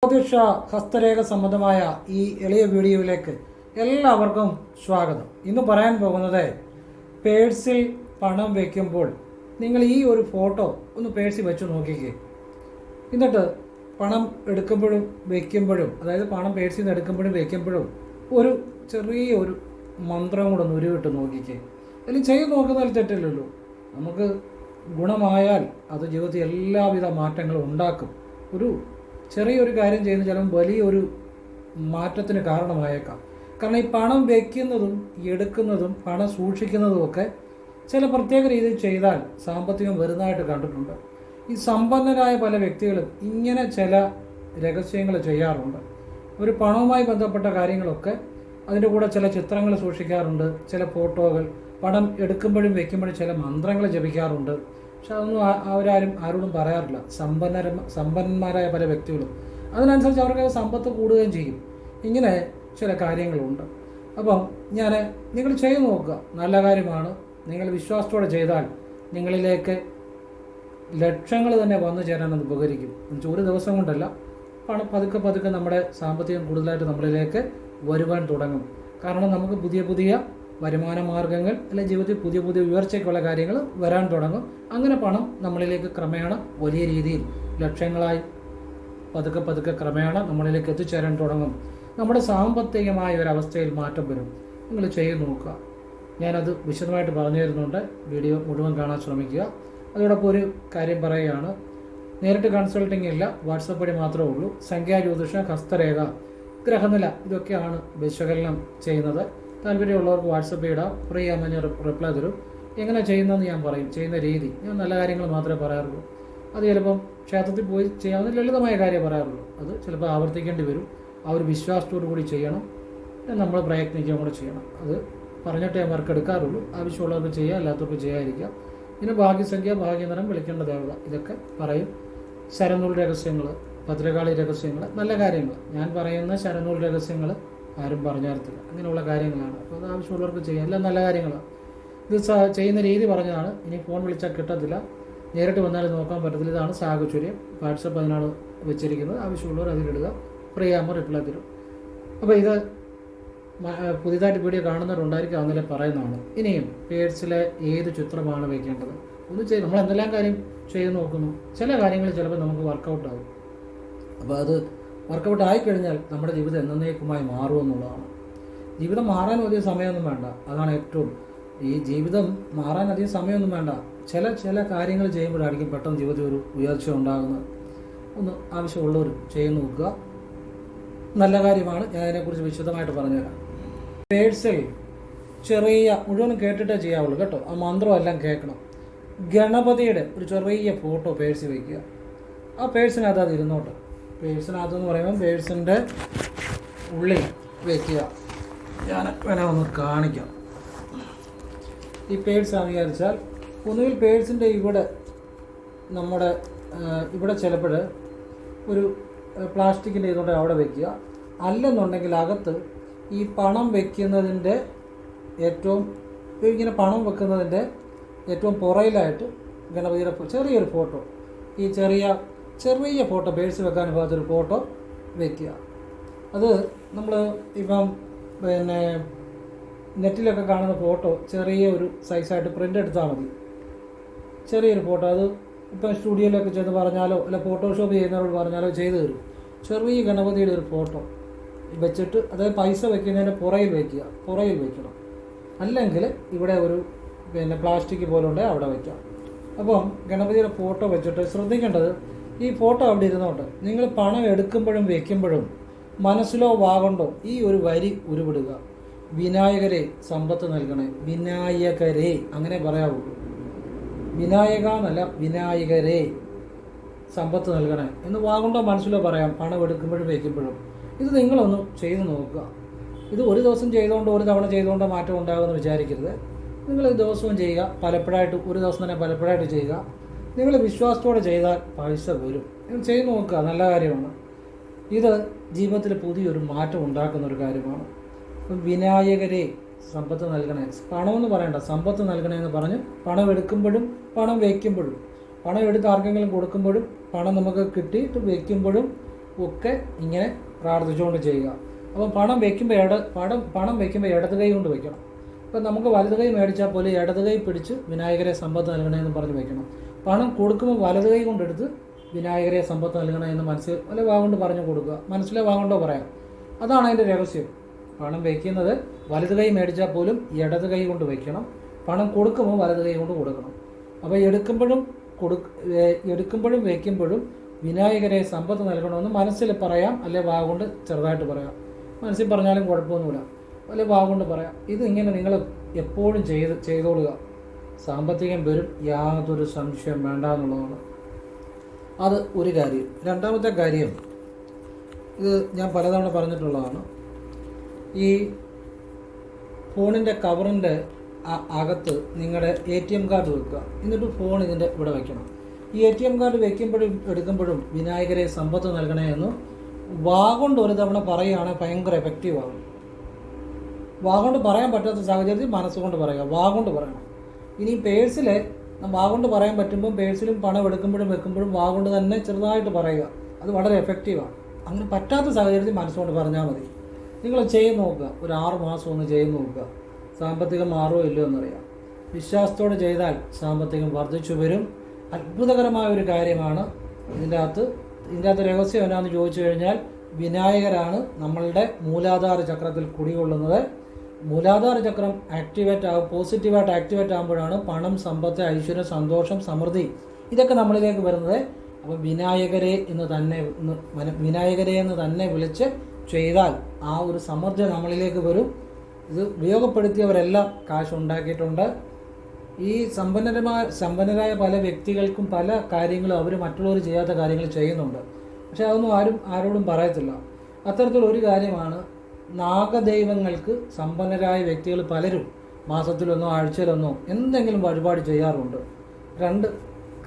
ജ്യോതിഷ ഹസ്തരേഖ സംബന്ധമായ ഈ എളിയ വീഡിയോയിലേക്ക് എല്ലാവർക്കും സ്വാഗതം. ഇന്ന് പറയാൻ പോകുന്നത് പേഴ്സിൽ പണം വയ്ക്കുമ്പോൾ നിങ്ങൾ ഈ ഒരു ഫോട്ടോ ഒന്ന് പേഴ്സിൽ വെച്ച് നോക്കിക്കേ. എന്നിട്ട് പണം എടുക്കുമ്പോഴും വയ്ക്കുമ്പോഴും, അതായത് പണം പേഴ്സിൽ നിന്ന് എടുക്കുമ്പോഴും വയ്ക്കുമ്പോഴും ഒരു ചെറിയൊരു മന്ത്രം കൂടെ ഒന്ന് ഉരുവിട്ട് നോക്കിക്കേ. അല്ലെങ്കിൽ ചെയ്ത് നോക്കുന്നതിൽ തെറ്റില്ലല്ലോ. നമുക്ക് ഗുണമായാൽ അത് ജീവിതത്തിൽ എല്ലാവിധ മാറ്റങ്ങളും ഉണ്ടാക്കും. ഒരു ചെറിയൊരു കാര്യം ചെയ്യുന്ന ചിലപ്പോൾ വലിയൊരു മാറ്റത്തിന് കാരണമായേക്കാം. കാരണം ഈ പണം വയ്ക്കുന്നതും എടുക്കുന്നതും പണം സൂക്ഷിക്കുന്നതും ഒക്കെ ചില പ്രത്യേക രീതിയിൽ ചെയ്താൽ സാമ്പത്തികം വരുന്നതായിട്ട് കണ്ടിട്ടുണ്ട്. ഈ സമ്പന്നരായ പല വ്യക്തികളും ഇങ്ങനെ ചില രഹസ്യങ്ങൾ ചെയ്യാറുണ്ട്. ഒരു പണവുമായി ബന്ധപ്പെട്ട കാര്യങ്ങളൊക്കെ അതിൻ്റെ കൂടെ ചില ചിത്രങ്ങൾ സൂക്ഷിക്കാറുണ്ട്, ചില ഫോട്ടോകൾ, പണം എടുക്കുമ്പോഴും വയ്ക്കുമ്പോഴും ചില മന്ത്രങ്ങൾ ജപിക്കാറുണ്ട്. പക്ഷെ അതൊന്നും ആരോടും പറയാറില്ല. സമ്പന്നന്മാരായ പല വ്യക്തികളും അതിനനുസരിച്ച് അവർക്ക് സമ്പത്ത് കൂടുകയും ചെയ്യും. ഇങ്ങനെ ചില കാര്യങ്ങളുണ്ട്. അപ്പം നിങ്ങൾ ചെയ്തു നോക്കുക, നല്ല കാര്യമാണ്. നിങ്ങൾ വിശ്വാസത്തോടെ ചെയ്താൽ നിങ്ങളിലേക്ക് ലക്ഷങ്ങൾ തന്നെ വന്നു ചേരാനത് ഉപകരിക്കും. ഒരു ദിവസം കൊണ്ടല്ല, പണം പതുക്കെ പതുക്കെ നമ്മുടെ സാമ്പത്തികം കൂടുതലായിട്ട് നമ്മളിലേക്ക് വരുവാൻ തുടങ്ങും. കാരണം നമുക്ക് പുതിയ പുതിയ വരുമാന മാർഗങ്ങൾ, അല്ലെങ്കിൽ ജീവിതത്തിൽ പുതിയ പുതിയ ഉയർച്ചയ്ക്കുള്ള കാര്യങ്ങൾ വരാൻ തുടങ്ങും. അങ്ങനെ പണം നമ്മളിലേക്ക് ക്രമേണ വലിയ രീതിയിൽ ലക്ഷങ്ങളായി പതുക്കെ പതുക്കെ ക്രമേണ നമ്മളിലേക്ക് എത്തിച്ചേരാൻ തുടങ്ങും. നമ്മുടെ സാമ്പത്തികമായ ഒരവസ്ഥയിൽ മാറ്റം വരും. നിങ്ങൾ ചെയ്ത് നോക്കുക. ഞാനത് വിശദമായിട്ട് പറഞ്ഞു തരുന്നുണ്ട്. വീഡിയോ മുഴുവൻ കാണാൻ ശ്രമിക്കുക. അതോടൊപ്പം ഒരു കാര്യം പറയുകയാണ്, നേരിട്ട് കൺസൾട്ടിംഗ് ഇല്ല, വാട്സപ്പ് വഴി മാത്രമേ ഉള്ളൂ. സംഖ്യാജ്യോതിഷം, ഹസ്തരേഖ, ഗ്രഹനില, ഇതൊക്കെയാണ് വിശകലനം ചെയ്യുന്നത്. താല്പര്യമുള്ളവർക്ക് വാട്സപ്പ് ഇടാം, ഫ്രീ ആകുമ്പോൾ ഞാൻ റിപ്ലൈ തരും. എങ്ങനെ ചെയ്യുന്നതെന്ന് ഞാൻ പറയും, ചെയ്യുന്ന രീതി. ഞാൻ നല്ല കാര്യങ്ങൾ മാത്രമേ പറയാറുള്ളൂ. അത് ചിലപ്പം ക്ഷേത്രത്തിൽ പോയി ചെയ്യാവുന്ന ലളിതമായ കാര്യം പറയാറുള്ളൂ. അത് ചിലപ്പോൾ ആവർത്തിക്കേണ്ടി വരും. ആ ഒരു വിശ്വാസത്തോടു കൂടി ചെയ്യണം, നമ്മൾ പ്രയത്നിക്കുകയും കൂടെ ചെയ്യണം. അത് പറഞ്ഞിട്ടേ അവർക്ക് എടുക്കാറുള്ളൂ. ആവശ്യമുള്ളവർക്ക് ചെയ്യാം, അല്ലാത്തവർക്ക് ചെയ്യാതിരിക്കാം. പിന്നെ ഭാഗ്യസംഖ്യ, ഭാഗ്യനിറം, വിളിക്കേണ്ട ദേവത, ഇതൊക്കെ പറയും. ശരനൂൽ രഹസ്യങ്ങൾ, ഭദ്രകാളി രഹസ്യങ്ങൾ, നല്ല കാര്യങ്ങൾ. ഞാൻ പറയുന്ന ശരനൂൽ രഹസ്യങ്ങൾ ആരും പറഞ്ഞു തരത്തില്ല. അങ്ങനെയുള്ള കാര്യങ്ങളാണ്. അപ്പോൾ അത് ആവശ്യമുള്ളവർക്ക് ചെയ്യാം. എല്ലാം നല്ല കാര്യങ്ങളാണ്. ഇത് ചെയ്യുന്ന രീതി പറഞ്ഞതാണ്. ഇനി ഫോൺ വിളിച്ചാൽ കിട്ടത്തില്ല, നേരിട്ട് വന്നാലും നോക്കാൻ പറ്റത്തില്ല. ഇതാണ് സാഹചര്യം. വാട്സപ്പ് അതിനാണ് വെച്ചിരിക്കുന്നത്. ആവശ്യമുള്ളവർ അതിലിടുക, ഫ്രീ ആകുമ്പോൾ റിപ്ലൈ തരും. അപ്പോൾ ഇത് പുതിയതായിട്ട് വീഡിയോ കാണുന്നവരുണ്ടായിരിക്കും, അങ്ങനെ പറയുന്നതാണ്. ഇനിയും പേഴ്സിലെ ഏത് ചിത്രമാണ് വയ്ക്കേണ്ടത് ഒന്ന് ചെയ്ത് നമ്മൾ എന്തെല്ലാം കാര്യം ചെയ്ത് നോക്കുന്നു. ചില കാര്യങ്ങൾ ചിലപ്പോൾ നമുക്ക് വർക്കൗട്ട് ആകും. അപ്പോൾ അത് വർക്കൗട്ട് ആയിക്കഴിഞ്ഞാൽ നമ്മുടെ ജീവിതം എന്നേക്കുമായി മാറുമെന്നുള്ളതാണ്. ജീവിതം മാറാൻ അധികം സമയമൊന്നും വേണ്ട. അതാണ് ഏറ്റവും, ഈ ജീവിതം മാറാൻ അധികം സമയമൊന്നും വേണ്ട. ചില കാര്യങ്ങൾ ചെയ്യുമ്പോഴായിരിക്കും പെട്ടെന്ന് ജീവിതത്തിൽ ഒരു ഉയർച്ച ഉണ്ടാകുന്നത്. ഒന്ന് ആവശ്യമുള്ളവർ ചെയ്ത് നോക്കുക, നല്ല കാര്യമാണ്. ഞാൻ അതിനെക്കുറിച്ച് വിശദമായിട്ട് പറഞ്ഞുതരാം. പേഴ്സിൽ ചെറിയ, മുഴുവനും കേട്ടിട്ടേ ചെയ്യാവുള്ളൂ കേട്ടോ. ആ മന്ത്രമെല്ലാം കേൾക്കണം. ഗണപതിയുടെ ഒരു ചെറിയ ഫോട്ടോ പേഴ്സിൽ വയ്ക്കുക. ആ പേഴ്സിനകത്ത് അത് ഇരുന്നോട്ട്. പേഴ്സിനകത്തെന്ന് പറയുമ്പോൾ പേഴ്സിൻ്റെ ഉള്ളിൽ വയ്ക്കുക. ഞാൻ ഒന്ന് കാണിക്കാം. ഈ പേഴ്സ് വിചാരിച്ചാൽ ഒന്നുകിൽ പേഴ്സിൻ്റെ ഇവിടെ നമ്മുടെ ഇവിടെ ചിലപ്പോൾ ഒരു പ്ലാസ്റ്റിക്കിൻ്റെ ഇതുകൊണ്ട് അവിടെ വയ്ക്കുക. അല്ലെന്നുണ്ടെങ്കിൽ അകത്ത് ഈ പണം വയ്ക്കുന്നതിൻ്റെ ഇങ്ങനെ പണം വെക്കുന്നതിൻ്റെ ഏറ്റവും പുറയിലായിട്ട് ഗണപതിയുടെ ചെറിയൊരു ഫോട്ടോ, ഈ ചെറിയ ഫോട്ടോ, പേഴ്സ് വെക്കാൻ ഭാഗത്തൊരു ഫോട്ടോ വയ്ക്കുക. അത് നമ്മൾ ഇപ്പം നെറ്റിലൊക്കെ കാണുന്ന ഫോട്ടോ ചെറിയ ഒരു സൈസായിട്ട് പ്രിൻ്റ് എടുത്താൽ മതി. ചെറിയൊരു ഫോട്ടോ, അത് ഇപ്പം സ്റ്റുഡിയോയിലൊക്കെ ചെന്ന് പറഞ്ഞാലോ അല്ല ഫോട്ടോഷോപ്പ് ചെയ്യുന്നവരോട് പറഞ്ഞാലോ ചെയ്തു തരും. ചെറിയ ഗണപതിയുടെ ഒരു ഫോട്ടോ വെച്ചിട്ട്, അതായത് പൈസ വയ്ക്കുന്നതിൻ്റെ പുറയിൽ വയ്ക്കണം. അല്ലെങ്കിൽ ഇവിടെ ഒരു പ്ലാസ്റ്റിക് പോലെ ഉണ്ടെങ്കിൽ അവിടെ വയ്ക്കാം. അപ്പം ഗണപതിയുടെ ഫോട്ടോ വെച്ചിട്ട് ശ്രദ്ധിക്കേണ്ടത്, ഈ ഫോട്ടോ അവിടെ ഇരുന്നോട്ട് നിങ്ങൾ പണം എടുക്കുമ്പോഴും വയ്ക്കുമ്പോഴും മനസ്സിലോ വാഗണ്ടോ ഈ ഒരു വരി ഉരുവിടുക. വിനായകരെ സമ്പത്ത് നൽകണേ, വിനായകരെ അങ്ങനെ പറയാവുള്ളൂ. വിനായക എന്നല്ല, വിനായകരെ സമ്പത്ത് നൽകണേ എന്ന് വാഗണ്ടോ മനസ്സിലോ പറയാം, പണം എടുക്കുമ്പോഴും വയ്ക്കുമ്പോഴും. ഇത് നിങ്ങളൊന്ന് ചെയ്ത് നോക്കുക. ഇത് ഒരു ദിവസം ചെയ്തുകൊണ്ടോ ഒരു തവണ ചെയ്തുകൊണ്ടോ മാറ്റം ഉണ്ടാകുമെന്ന് വിചാരിക്കരുത്. നിങ്ങൾ ദിവസവും ചെയ്യുക, പലപ്പോഴായിട്ട്, ഒരു ദിവസം തന്നെ പലപ്പോഴായിട്ട് ചെയ്യുക. നിങ്ങൾ വിശ്വാസത്തോടെ ചെയ്താൽ പൈസ വരും. നിങ്ങൾ ചെയ്ത് നോക്കുക, നല്ല കാര്യമാണ്. ഇത് ജീവിതത്തിൽ പുതിയൊരു മാറ്റം ഉണ്ടാക്കുന്ന ഒരു കാര്യമാണ്. വിനായകരെ സമ്പത്ത് നൽകണേ, പണമെന്ന് പറയണ്ട, സമ്പത്ത് നൽകണേ എന്ന് പറഞ്ഞ് പണം എടുക്കുമ്പോഴും പണം വയ്ക്കുമ്പോഴും, പണം എടുത്ത് ആർക്കെങ്കിലും കൊടുക്കുമ്പോഴും പണം നമുക്ക് കിട്ടിയിട്ട് വയ്ക്കുമ്പോഴും ഒക്കെ ഇങ്ങനെ പ്രാർത്ഥിച്ചുകൊണ്ട് ചെയ്യുക. അപ്പം പണം വയ്ക്കുമ്പോൾ ഇടത് കൈ കൊണ്ട് വയ്ക്കണം. ഇപ്പം നമുക്ക് വലത് കൈ മേടിച്ചാൽ പോലും ഇടത് കൈ പിടിച്ച് വിനായകരെ സമ്പത്ത് നൽകണമെന്ന് പറഞ്ഞ് വയ്ക്കണം. പണം കൊടുക്കുമ്പോൾ വലത് കൈ കൊണ്ടെടുത്ത് വിനായകരെ സമ്പത്ത് നൽകണമെന്ന് വല്ല വാഗൊണ്ട് പറഞ്ഞു കൊടുക്കുക. മനസ്സിലെ വാഗൊണ്ടോ പറയാം. അതാണ് അതിൻ്റെ രഹസ്യം. പണം വയ്ക്കുന്നത് വലത് കൈ മേടിച്ചാൽ പോലും ഇടത് കൈ കൊണ്ട് വയ്ക്കണം. പണം കൊടുക്കുമ്പോൾ വലത് കൈ കൊണ്ട് കൊടുക്കണം. അപ്പോൾ എടുക്കുമ്പോഴും വയ്ക്കുമ്പോഴും വിനായകരെ സമ്പത്ത് നൽകണമെന്ന് മനസ്സിൽ പറയാം, അല്ലെ വാഗൊണ്ട് ചെറുതായിട്ട് പറയാം. മനസ്സിൽ പറഞ്ഞാലും കുഴപ്പമൊന്നുമില്ല, അല്ലെ വാഗൊണ്ട് പറയാം. ഇതിങ്ങനെ നിങ്ങൾ എപ്പോഴും ചെയ്തോളുക. സാമ്പത്തികം വരും, യാതൊരു സംശയം വേണ്ട എന്നുള്ളതാണ്. അത് ഒരു കാര്യം. രണ്ടാമത്തെ കാര്യം, ഇത് ഞാൻ പലതവണ പറഞ്ഞിട്ടുള്ളതാണ്. ഈ ഫോണിൻ്റെ കവറിൻ്റെ അകത്ത് നിങ്ങളുടെ ATM കാർഡ് വെക്കുക. എന്നിട്ട് ഫോൺ ഇതിൻ്റെ ഇവിടെ വയ്ക്കണം. ഈ ATM കാർഡ് വയ്ക്കുമ്പോഴും എടുക്കുമ്പോഴും വിനായകരെ സമ്പത്ത് നൽകണേ എന്ന് വാഗൊണ്ട് ഒരു തവണ പറയുകയാണെങ്കിൽ ഭയങ്കര എഫക്റ്റീവ് ആകും. വാഗൊണ്ട് പറയാൻ പറ്റാത്ത സാഹചര്യത്തിൽ മനസ്സുകൊണ്ട് പറയുക, വാഗൊണ്ട് പറയണം. ഇനി പേഴ്സിൽ വാഗൊണ്ട് പറയാൻ പറ്റുമ്പം പേഴ്സിലും പണം എടുക്കുമ്പോഴും വെക്കുമ്പോഴും വാഗൊണ്ട് തന്നെ ചെറുതായിട്ട് പറയുക. അത് വളരെ എഫക്റ്റീവാണ്. അങ്ങനെ പറ്റാത്ത സാഹചര്യത്തിൽ മനസ്സുകൊണ്ട് പറഞ്ഞാൽ മതി. നിങ്ങൾ ചെയ്ത് നോക്കുക, ഒരു 6 മാസം ഒന്ന് ചെയ്ത് നോക്കുക. സാമ്പത്തികം മാറുമോ ഇല്ലയോ എന്നറിയാം. വിശ്വാസത്തോടെ ചെയ്താൽ സാമ്പത്തികം വർദ്ധിച്ചു വരും. അത്ഭുതകരമായ ഒരു കാര്യമാണ്. ഇതിൻ്റെ അകത്ത് രഹസ്യം എന്നാന്ന് ചോദിച്ചു കഴിഞ്ഞാൽ, വിനായകരാണ് നമ്മളുടെ മൂലാധാര ചക്രത്തിൽ കുടികൊള്ളുന്നത്. മൂലാധാര ചക്രം പോസിറ്റീവായിട്ട് ആക്ടിവേറ്റ് ആകുമ്പോഴാണ് പണം, സമ്പത്ത്, ഐശ്വര്യം, സന്തോഷം, സമൃദ്ധി ഇതൊക്കെ നമ്മളിലേക്ക് വരുന്നത്. അപ്പോൾ വിനായകരെ എന്ന് തന്നെ വിളിച്ച് ചെയ്താൽ ആ ഒരു സമൃദ്ധി നമ്മളിലേക്ക് വരും. ഇത് ഉപയോഗപ്പെടുത്തിയവരെല്ലാം കാശ് ഉണ്ടാക്കിയിട്ടുണ്ട്. ഈ സമ്പന്നരായ പല വ്യക്തികൾക്കും പല കാര്യങ്ങളും അവർ മറ്റുള്ളവർ ചെയ്യാത്ത കാര്യങ്ങൾ ചെയ്യുന്നുണ്ട്. പക്ഷെ അതൊന്നും ആരോടും പറയത്തില്ല. അത്തരത്തിലൊരു കാര്യമാണ്, നാഗദൈവങ്ങൾക്ക് സമ്പന്നരായ വ്യക്തികൾ പലരും മാസത്തിലൊന്നോ ആഴ്ചയിലൊന്നോ എന്തെങ്കിലും വഴിപാട് ചെയ്യാറുണ്ട്. 2,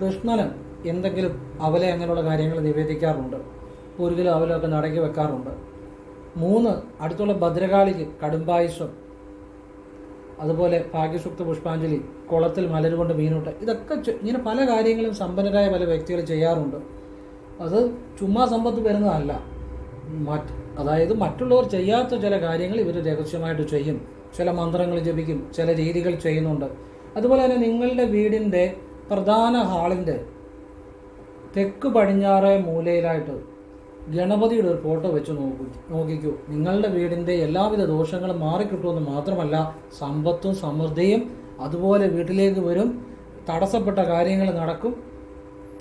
കൃഷ്ണന് എന്തെങ്കിലും അവലെ അങ്ങനെയുള്ള കാര്യങ്ങൾ നിവേദിക്കാറുണ്ട്. 1 കിലോ അവലൊക്കെ നടക്കി വെക്കാറുണ്ട്. 3, അടുത്തുള്ള ഭദ്രകാളിക്ക് കടുംപായസം, അതുപോലെ ഭാഗ്യസൂക്ത പുഷ്പാഞ്ജലി, കുളത്തിൽ മലരുകൊണ്ട് മീനൂട്ട്, ഇതൊക്കെ ഇങ്ങനെ പല കാര്യങ്ങളും സമ്പന്നരായ പല വ്യക്തികൾ ചെയ്യാറുണ്ട്. അത് ചുമ്മാ സമ്പത്ത് വരുന്നതല്ല. അതായത് മറ്റുള്ളവർ ചെയ്യാത്ത ചില കാര്യങ്ങൾ ഇവർ രഹസ്യമായിട്ട് ചെയ്യും. ചില മന്ത്രങ്ങൾ ജപിക്കും, ചില രീതികൾ ചെയ്യുന്നുണ്ട്. അതുപോലെ തന്നെ നിങ്ങളുടെ വീടിൻ്റെ പ്രധാന ഹാളിൻ്റെ തെക്ക് പടിഞ്ഞാറേ മൂലയിലായിട്ട് ഗണപതിയുടെ ഒരു ഫോട്ടോ വെച്ച് നോക്കിക്കൂ. നിങ്ങളുടെ വീടിൻ്റെ എല്ലാവിധ ദോഷങ്ങളും മാറിക്കിട്ടുമെന്ന് മാത്രമല്ല, സമ്പത്തും സമൃദ്ധിയും അതുപോലെ വീട്ടിലേക്ക് വരും. തടസ്സപ്പെട്ട കാര്യങ്ങൾ നടക്കും.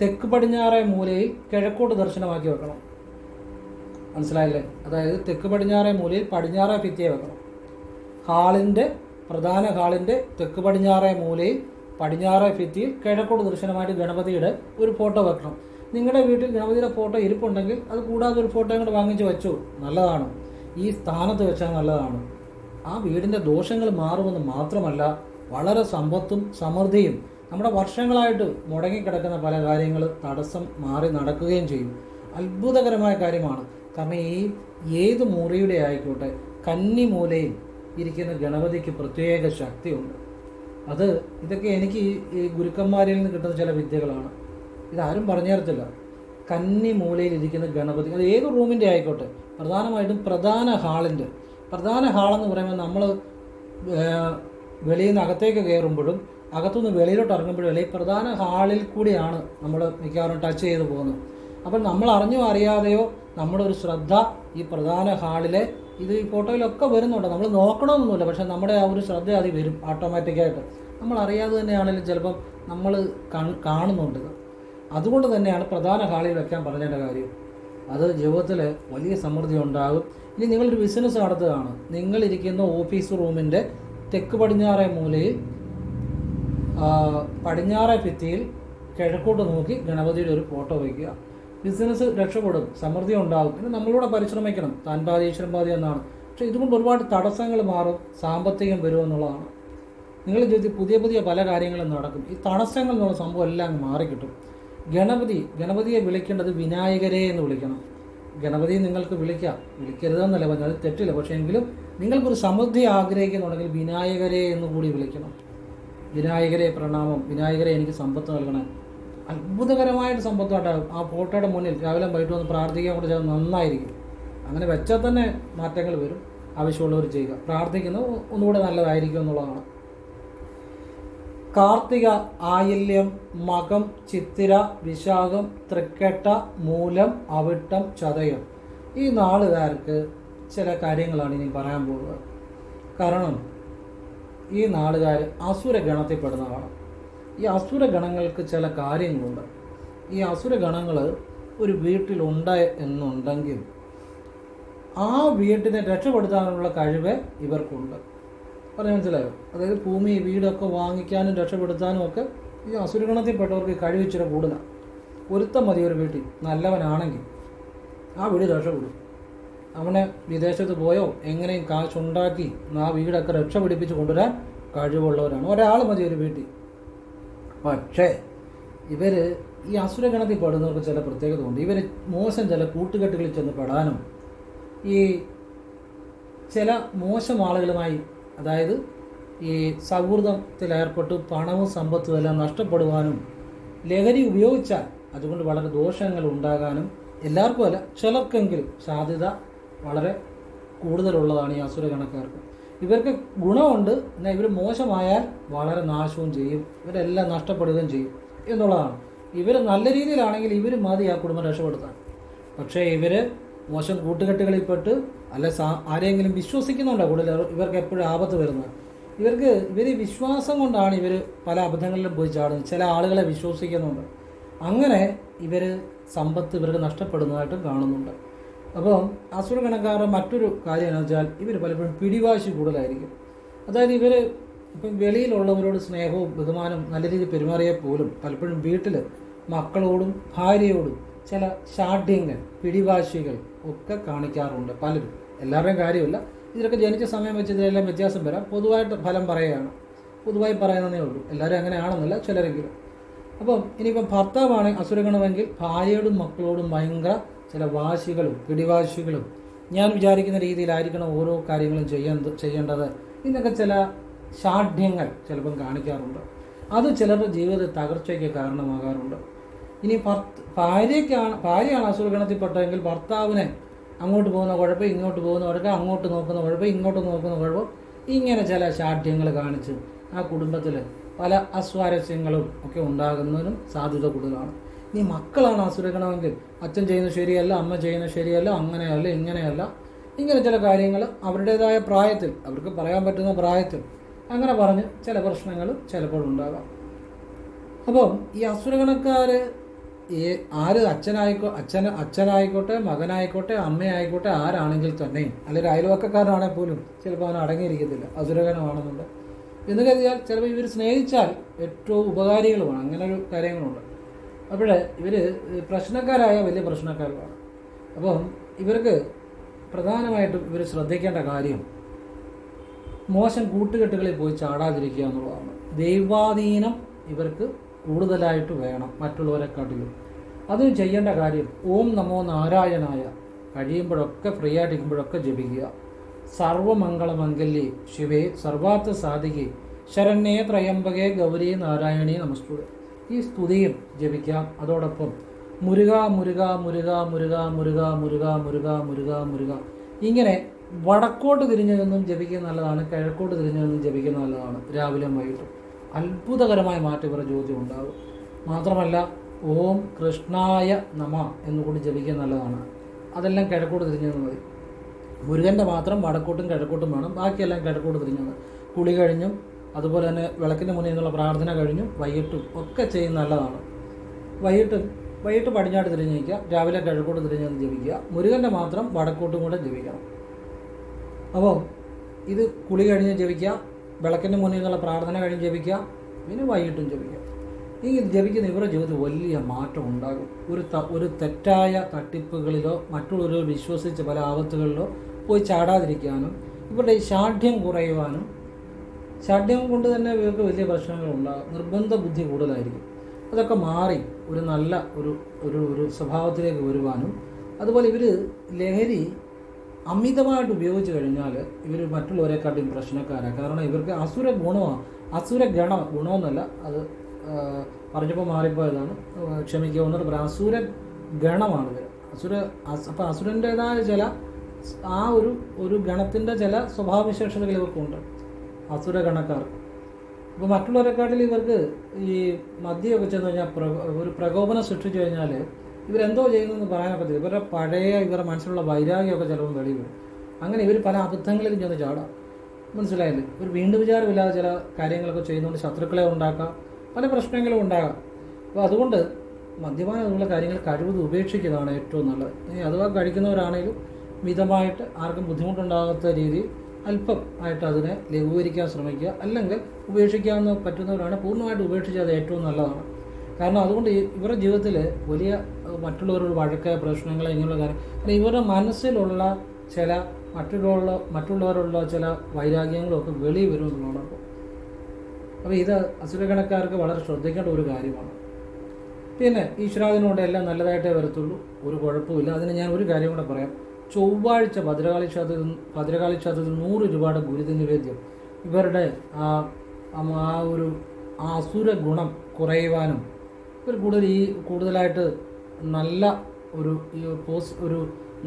തെക്ക് പടിഞ്ഞാറേ മൂലയിൽ കിഴക്കോട്ട് ദർശനമാക്കി വെക്കണം. മനസ്സിലായില്ലേ? അതായത് തെക്ക് പടിഞ്ഞാറേ മൂലയിൽ പടിഞ്ഞാറേ ഭിത്തിയെ വെക്കണം. പ്രധാന ഹാളിൻ്റെ തെക്ക് പടിഞ്ഞാറേ മൂലയിൽ പടിഞ്ഞാറേ ഭിത്തിയിൽ കിഴക്കോട്ട് ദർശനമായിട്ട് ഗണപതിയുടെ ഒരു ഫോട്ടോ വെക്കണം. നിങ്ങളുടെ വീട്ടിൽ ഗണപതിയുടെ ഫോട്ടോ ഇരിപ്പുണ്ടെങ്കിൽ അത് കൂടാതെ ഒരു ഫോട്ടോ കൂടെ വാങ്ങിച്ച് വെച്ചു, നല്ലതാണ്. ഈ സ്ഥാനത്ത് വെച്ചാൽ നല്ലതാണ്. ആ വീടിൻ്റെ ദോഷങ്ങൾ മാറുമെന്ന് മാത്രമല്ല, വളരെ സമ്പത്തും സമൃദ്ധിയും നമ്മുടെ വർഷങ്ങളായിട്ട് മുടങ്ങിക്കിടക്കുന്ന പല കാര്യങ്ങൾ തടസ്സം മാറി നടക്കുകയും ചെയ്യും. അത്ഭുതകരമായ കാര്യമാണ്. കാരണം ഏത് മുറിയുടെ ആയിക്കോട്ടെ, കന്നി മൂലയിൽ ഇരിക്കുന്ന ഗണപതിക്ക് പ്രത്യേക ശക്തിയുണ്ട്. ഇതൊക്കെ എനിക്ക് ഈ ഗുരുക്കന്മാരിൽ നിന്ന് കിട്ടുന്ന ചില വിദ്യകളാണ്. ഇതാരും പറഞ്ഞു തരത്തില്ല. കന്നി മൂലയിൽ ഇരിക്കുന്ന ഗണപതി, അത് ഏത് റൂമിൻ്റെ ആയിക്കോട്ടെ, പ്രധാനമായിട്ടും പ്രധാന ഹാളെന്ന് പറയുമ്പോൾ നമ്മൾ വെളിയിൽ നിന്ന് അകത്തേക്ക് കയറുമ്പോഴും അകത്തുനിന്ന് വെളിയിലോട്ട് ഇറങ്ങുമ്പോഴും അല്ലെങ്കിൽ പ്രധാന ഹാളിൽ കൂടിയാണ് നമ്മൾ മിക്കവാറും ടച്ച് ചെയ്ത് പോകുന്നത്. അപ്പം നമ്മൾ അറിഞ്ഞോ അറിയാതെയോ നമ്മുടെ ഒരു ശ്രദ്ധ ഈ പ്രധാന ഹാളിലെ ഈ ഫോട്ടോയിലൊക്കെ വരുന്നുണ്ട്. നമ്മൾ നോക്കണമെന്നൊന്നുമില്ല, പക്ഷെ നമ്മുടെ ആ ഒരു ശ്രദ്ധ അത് വരും ഓട്ടോമാറ്റിക്കായിട്ട്. നമ്മൾ അറിയാതെ തന്നെയാണെങ്കിലും ചിലപ്പം നമ്മൾ കാണുന്നുണ്ട്. അതുകൊണ്ട് തന്നെയാണ് പ്രധാന ഹാളിൽ വെക്കാൻ പറഞ്ഞതിൻ്റെ കാര്യം. അത് ജീവിതത്തിൽ വലിയ സമൃദ്ധി ഉണ്ടാകും. ഇനി നിങ്ങളൊരു ബിസിനസ് നടത്തുകയാണ്. നിങ്ങളിരിക്കുന്ന ഓഫീസ് റൂമിൻ്റെ തെക്ക് പടിഞ്ഞാറേ മൂലയിൽ പടിഞ്ഞാറേ ഭിത്തിയിൽ കിഴക്കോട്ട് നോക്കി ഗണപതിയുടെ ഒരു ഫോട്ടോ വയ്ക്കുക. ബിസിനസ് രക്ഷപ്പെടും, സമൃദ്ധി ഉണ്ടാകും. പിന്നെ നമ്മളൂടെ പരിശ്രമിക്കണം. താൻ പാതി ഈശ്വരൻ പാതി എന്നാണ്. പക്ഷേ ഇതുകൊണ്ട് ഒരുപാട് തടസ്സങ്ങൾ മാറും, സാമ്പത്തികം വരുമെന്നുള്ളതാണ്. നിങ്ങളുടെ ജീവിതത്തിൽ പുതിയ പുതിയ പല കാര്യങ്ങളും നടക്കും. ഈ തടസ്സങ്ങൾ എന്നുള്ള സംഭവം എല്ലാം മാറിക്കിട്ടും. ഗണപതിയെ വിളിക്കേണ്ടത് വിനായകരെ എന്ന് വിളിക്കണം. ഗണപതി നിങ്ങൾക്ക് വിളിക്കരുതെന്നല്ല പറഞ്ഞാൽ അത് തെറ്റില്ല. പക്ഷേ എങ്കിലും നിങ്ങൾക്കൊരു സമൃദ്ധി ആഗ്രഹിക്കുന്നുണ്ടെങ്കിൽ വിനായകരെ എന്ന് കൂടി വിളിക്കണം. വിനായകരെ പ്രണാമം, വിനായകരെ എനിക്ക് സമ്പത്ത് നൽകണം. അത്ഭുതകരമായിട്ട് സമ്പത്തുണ്ടാകും. ആ ഫോട്ടോയുടെ മുന്നിൽ രാവിലെ വൈകിട്ട് വന്ന് പ്രാർത്ഥിക്കാൻ കൂടെ ചെയ്താൽ നന്നായിരിക്കും. അങ്ങനെ വെച്ചാൽ തന്നെ മാറ്റങ്ങൾ വരും. ആവശ്യമുള്ളവർ ചെയ്യുക, പ്രാർത്ഥിക്കുന്നത് ഒന്നുകൂടെ നല്ലതായിരിക്കും എന്നുള്ളതാണ്. കാർത്തിക, ആയില്യം, മകം, ചിത്തിര, വിശാഖം, തൃക്കേട്ട, മൂലം, അവിട്ടം, ചതയം ഈ നാളുകാർക്ക് ചില കാര്യങ്ങളാണ് ഇനി പറയാൻ പോകുന്നത്. കാരണം ഈ നാളുകാർ അസുരഗണത്തിൽപ്പെടുന്നതാണ്. ഈ അസുരഗണങ്ങൾക്ക് ചില കാര്യങ്ങളുണ്ട്. ഈ അസുരഗണങ്ങൾ ഒരു വീട്ടിലുണ്ട് എന്നുണ്ടെങ്കിൽ ആ വീട്ടിനെ രക്ഷപ്പെടുത്താനുള്ള കഴിവ് ഇവർക്കുണ്ട്. പറഞ്ഞാൽ മനസ്സിലായോ? അതായത് ഭൂമി, വീടൊക്കെ വാങ്ങിക്കാനും രക്ഷപ്പെടുത്താനും ഒക്കെ ഈ അസുരഗണത്തിൽപ്പെട്ടവർക്ക് കഴിവിച്ചിട്ട് കൂടുതലാണ്. ഒരുത്തം മതി ഒരു വീട്ടിൽ നല്ലവനാണെങ്കിൽ ആ വീട് രക്ഷപ്പെടും. അവനെ വിദേശത്ത് പോയോ എങ്ങനെയും കാശുണ്ടാക്കി ആ വീടൊക്കെ രക്ഷപിടിപ്പിച്ച് കൊണ്ടുവരാൻ കഴിവുള്ളവരാണ്. ഒരാൾ മതി ഒരു വീട്ടിൽ. പക്ഷേ ഇവർ ഈ അസുരഗണത്തിൽ പെടുന്നവർക്ക് ചില പ്രത്യേകത ഉണ്ട്. ഇവർ മോശം ചില കൂട്ടുകെട്ടുകളിൽ ചെന്ന് പെടാനും ഈ ചില മോശം ആളുകളുമായി, അതായത് ഈ സൗഹൃദത്തിലേർപ്പെട്ട് പണവും സമ്പത്തും എല്ലാം നഷ്ടപ്പെടുവാനും ലഹരി ഉപയോഗിച്ചാൽ അതുകൊണ്ട് വളരെ ദോഷങ്ങൾ ഉണ്ടാകാനും എല്ലാവർക്കും അല്ല ചിലർക്കെങ്കിലും സാധ്യത വളരെ കൂടുതലുള്ളതാണ് ഈ അസുരഗണക്കാർക്ക്. ഇവർക്ക് ഗുണമുണ്ട്, എന്നാൽ ഇവർ മോശമായാൽ വളരെ നാശവും ചെയ്യും, ഇവരെല്ലാം നഷ്ടപ്പെടുകയും ചെയ്യും എന്നുള്ളതാണ്. ഇവർ നല്ല രീതിയിലാണെങ്കിൽ ഇവർ മതി ആ കുടുംബം രക്ഷപ്പെടുത്താൻ. പക്ഷേ ഇവർ മോശം കൂട്ടുകെട്ടുകളിൽപ്പെട്ട് അല്ല ആരെങ്കിലും വിശ്വസിക്കുന്നുണ്ടോ കൂടുതൽ ഇവർക്ക് എപ്പോഴും ആപത്ത് വരുന്നത്. ഇവർ വിശ്വാസം കൊണ്ടാണ് ഇവർ പല അബദ്ധങ്ങളിലും പോയി ചാടുന്നത്. ചില ആളുകളെ വിശ്വസിക്കുന്നുണ്ട്. അങ്ങനെ ഇവർ സമ്പത്ത് ഇവർക്ക് നഷ്ടപ്പെടുന്നതായിട്ടും കാണുന്നുണ്ട്. അപ്പം അസുരഗണക്കാരുടെ മറ്റൊരു കാര്യം എന്ന് വെച്ചാൽ ഇവർ പലപ്പോഴും പിടിവാശി കൂടുതലായിരിക്കും. അതായത് ഇവർ ഇപ്പം വെളിയിലുള്ളവരോട് സ്നേഹവും ബഹുമാനവും നല്ല രീതിയിൽ പെരുമാറിയാൽ പോലും പലപ്പോഴും വീട്ടിൽ മക്കളോടും ഭാര്യയോടും ചില ശാഠ്യങ്ങൾ, പിടിവാശികൾ ഒക്കെ കാണിക്കാറുണ്ട് പലരും. എല്ലാവരുടെയും കാര്യമില്ല, ഇതിലൊക്കെ ജനിച്ച സമയം വെച്ച് ഇതിലെല്ലാം വ്യത്യാസം വരാം. പൊതുവായിട്ട് ഫലം പറയുകയാണ്, പൊതുവായി പറയുന്നതേ ഉള്ളൂ. എല്ലാവരും അങ്ങനെയാണെന്നില്ല, ചിലരെങ്കിലും. അപ്പം ഇനിയിപ്പം ഭർത്താവാണ് അസുരഗണമെങ്കിൽ ഭാര്യയോടും മക്കളോടും ഭയങ്കര ചില വാശികളും പിടിവാശികളും, ഞാൻ വിചാരിക്കുന്ന രീതിയിലായിരിക്കണം ഓരോ കാര്യങ്ങളും ചെയ്യേണ്ടത്, ഇതൊക്കെ ചില ശാഠ്യങ്ങൾ ചിലപ്പം കാണിക്കാറുണ്ട്. അത് ചിലരുടെ ജീവിതത്തിൽ തകർച്ചയ്ക്ക് കാരണമാകാറുണ്ട്. ഇനി ഭാര്യയാണ് അസുരഗണത്തിൽപ്പെട്ടതെങ്കിൽ ഭർത്താവിനെ അങ്ങോട്ട് പോകുന്ന കുഴപ്പം, ഇങ്ങോട്ട് പോകുന്ന കുഴപ്പം, അങ്ങോട്ട് നോക്കുന്ന കുഴപ്പം, ഇങ്ങോട്ട് നോക്കുന്ന കുഴപ്പം, ഇങ്ങനെ ചില ശാഠ്യങ്ങൾ കാണിച്ച് ആ കുടുംബത്തിൽ പല അസ്വാരസ്യങ്ങളും ഒക്കെ ഉണ്ടാകുന്നതിനും സാധ്യത കൂടുതലാണ്. ഇനി മക്കളാണ് അസുരഗണമെങ്കിൽ അച്ഛൻ ചെയ്യുന്നത് ശരിയല്ല, അമ്മ ചെയ്യുന്നത് ശരിയല്ല, അങ്ങനെയല്ല ഇങ്ങനെയല്ല, ഇങ്ങനെ ചില കാര്യങ്ങൾ അവരുടേതായ പ്രായത്തിൽ, അവർക്ക് പറയാൻ പറ്റുന്ന പ്രായത്തിൽ അങ്ങനെ പറഞ്ഞ് ചില പ്രശ്നങ്ങൾ ചിലപ്പോഴുണ്ടാകാം. അപ്പം ഈ അസുരഗണക്കാർ ആര് അച്ഛനായിക്കോട്ടെ, മകനായിക്കോട്ടെ, അമ്മയായിക്കോട്ടെ, ആരാണെങ്കിൽ തന്നെയും, അല്ലെങ്കിൽ അയൽവക്കക്കാരനാണെങ്കിൽ പോലും ചിലപ്പോൾ അവൻ അടങ്ങിയിരിക്കത്തില്ല അസുരഗണമാണെന്നുണ്ട് എന്ന് കരുതിയാൽ ചിലപ്പോൾ ഇവർ സ്നേഹിച്ചാൽ ഏറ്റവും ഉപകാരികളുമാണ്. അങ്ങനെ ഒരു കാര്യങ്ങളുണ്ട്. അപ്പോൾ ഇവർ പ്രശ്നക്കാരായ വലിയ പ്രശ്നക്കാരുമാണ്. അപ്പം ഇവർക്ക് പ്രധാനമായിട്ടും ഇവർ ശ്രദ്ധിക്കേണ്ട കാര്യം മോശം കൂട്ടുകെട്ടുകളിൽ പോയി ചാടാതിരിക്കുക എന്നുള്ളതാണ്. ദൈവാധീനം ഇവർക്ക് കൂടുതലായിട്ട് വേണം മറ്റുള്ളവരെക്കാട്ടിലും. അതിന് ചെയ്യേണ്ട കാര്യം ഓം നമോ നാരായണായ കഴിയുമ്പോഴൊക്കെ ഫ്രീ ആയിട്ടിരിക്കുമ്പോഴൊക്കെ ജപിക്കുക. സർവമംഗളമംഗല്യേ ശിവേ സർവാർത്ഥ സാധികേ ശരണ്യേ ത്രയംബകേ ഗൗരി നാരായണീ നമസ്തുതേ. ഈ സ്തുതിയും ജപിക്കാം. അതോടൊപ്പം മുരുക മുരുക മുരുക മുരുക മുരുക മുരുക മുരുക മുരുക മുരുക ഇങ്ങനെ വടക്കോട്ട് തിരിഞ്ഞു നിന്നും ജപിക്കുന്നത് നല്ലതാണ്, കിഴക്കോട്ട് തിരിഞ്ഞു നിന്നും ജപിക്കുന്നത് നല്ലതാണ്. രാവിലെ വൈകിട്ടും അത്ഭുതകരമായ മാറ്റം ഇവരുടെ ജ്യോതി ഉണ്ടാകും. മാത്രമല്ല ഓം കൃഷ്ണായ നമ എന്നുകൂടി ജപിക്കുന്നത് നല്ലതാണ്. അതെല്ലാം കിഴക്കോട്ട് തിരിഞ്ഞു മതി. മുരുകൻ്റെ മാത്രം വടക്കോട്ടും കിഴക്കോട്ടും വേണം, ബാക്കിയെല്ലാം കിഴക്കോട്ട് തിരിഞ്ഞത്. കുളി കഴിഞ്ഞും അതുപോലെ തന്നെ വിളക്കിൻ്റെ മുന്നിൽ നിന്നുള്ള പ്രാർത്ഥന കഴിഞ്ഞും വൈകിട്ടും ഒക്കെ ചെയ്യുന്നത് നല്ലതാണ്. വൈകിട്ട് പടിഞ്ഞാട്ട് തിരിഞ്ഞ് നിൽക്കുക, രാവിലെ കിഴക്കോട്ട് തിരിഞ്ഞ് ജപിക്കുക. മുരുകൻ്റെ മാത്രം വടക്കോട്ടും കൂടെ ജപിക്കണം. അപ്പോൾ ഇത് കുളി കഴിഞ്ഞ് ജപിക്കുക, വിളക്കിൻ്റെ മുന്നിൽ നിന്നുള്ള പ്രാർത്ഥന കഴിഞ്ഞ് ജപിക്കുക, പിന്നെ വൈകിട്ടും ജപിക്കുക. ഈ ജപിക്കുന്ന ഇവരുടെ ജീവിതത്തിൽ വലിയ മാറ്റം ഉണ്ടാകും. ഒരു തെറ്റായ തട്ടിപ്പുകളിലോ മറ്റുള്ളവരോ വിശ്വസിച്ച് പല ആപത്തുകളിലോ പോയി ചാടാതിരിക്കാനും ഇവരുടെ ഈ ശാഠ്യം കുറയുവാനും, ശാഠ്യം കൊണ്ട് തന്നെ ഇവർക്ക് വലിയ പ്രശ്നങ്ങളുണ്ടാകും. നിർബന്ധ ബുദ്ധി കൂടുതലായിരിക്കും. അതൊക്കെ മാറി ഒരു നല്ല ഒരു സ്വഭാവത്തിലേക്ക് വരുവാനും, അതുപോലെ ഇവർ ലഹരി അമിതമായിട്ട് ഉപയോഗിച്ച് കഴിഞ്ഞാൽ ഇവർ മറ്റുള്ളവരെക്കാട്ടിയും പ്രശ്നക്കാരാണ്. കാരണം ഇവർക്ക് അസുര ഗുണമെന്നല്ല, അത് പറഞ്ഞപ്പോൾ മാറിപ്പോയതാണ്, ക്ഷമിക്കുക. ഒന്നുകൂടെ പറയാം. അസുര ഗണമാണിത്. അപ്പോൾ അസുരൻ്റേതായ ചില ആ ഒരു ഗണത്തിൻ്റെ ചില സ്വഭാവവിശേഷതകൾ ഇവർക്കുണ്ട്, അസുര ഗണക്കാർക്ക്. അപ്പോൾ മറ്റുള്ളവരെക്കാട്ടിൽ ഇവർക്ക് ഈ മദ്യമൊക്കെ ചെന്ന് കഴിഞ്ഞാൽ ഒരു പ്രകോപനം സൃഷ്ടിച്ചു കഴിഞ്ഞാൽ ഇവരെന്തോ ചെയ്യുന്നതെന്ന് പറയാനൊക്കത്തില്ല. ഇവരുടെ മനസ്സിലുള്ള വൈരാഗ്യമൊക്കെ ചിലപ്പോൾ വെളിവരും. അങ്ങനെ ഇവർ പല അബദ്ധങ്ങളിലും ചെന്ന് ചാടാം. മനസ്സിലായില്ലേ? ഒരു വീണ്ടും വിചാരമില്ലാതെ ചില കാര്യങ്ങളൊക്കെ ചെയ്യുന്നതുകൊണ്ട് ശത്രുക്കളെ ഉണ്ടാക്കാം, പല പ്രശ്നങ്ങളും ഉണ്ടാകാം. അപ്പോൾ അതുകൊണ്ട് മദ്യപാനം എന്നുള്ള കാര്യങ്ങൾ കഴിവതും ഉപേക്ഷിക്കുന്നതാണ് ഏറ്റവും നല്ലത്. അഥവാ കഴിക്കുന്നവരാണെങ്കിലും മിതമായിട്ട് ആർക്കും ബുദ്ധിമുട്ടുണ്ടാകാത്ത രീതിയിൽ അല്പം ആയിട്ട് അതിനെ ലഘൂകരിക്കാൻ ശ്രമിക്കുക. അല്ലെങ്കിൽ ഉപേക്ഷിക്കാവുന്ന പറ്റുന്നവരാണ് പൂർണ്ണമായിട്ട് ഉപേക്ഷിച്ചാൽ അത് ഏറ്റവും നല്ലതാണ്. കാരണം അതുകൊണ്ട് ഇവരുടെ ജീവിതത്തിൽ വലിയ മറ്റുള്ളവരോട് വഴക്ക്, പ്രശ്നങ്ങൾ, ഇങ്ങനെയുള്ള കാര്യം, അല്ലെങ്കിൽ ഇവരുടെ മനസ്സിലുള്ള ചില മറ്റുള്ളവരുള്ള ചില വൈരാഗ്യങ്ങളൊക്കെ വെളി വരുമെന്നുള്ളതാണ്. അപ്പോൾ ഇത് അസുരഗണക്കാർക്ക് വളരെ ശ്രദ്ധിക്കേണ്ട ഒരു കാര്യമാണ്. പിന്നെ ഈശ്വരാദിനോട് എല്ലാം നല്ലതായിട്ടേ വരത്തുള്ളൂ, ഒരു കുഴപ്പമില്ല. അതിന് ഞാൻ ഒരു കാര്യം കൂടെ പറയാം. ചൊവ്വാഴ്ച ഭദ്രകാളി ക്ഷേത്രത്തിൽ 100 രൂപയുടെ ഗുരുതി നിവേദ്യം ഇവരുടെ ഒരു അസുര ഗുണം കുറയുവാനും ഇവർ കൂടുതലായിട്ട് നല്ല ഒരു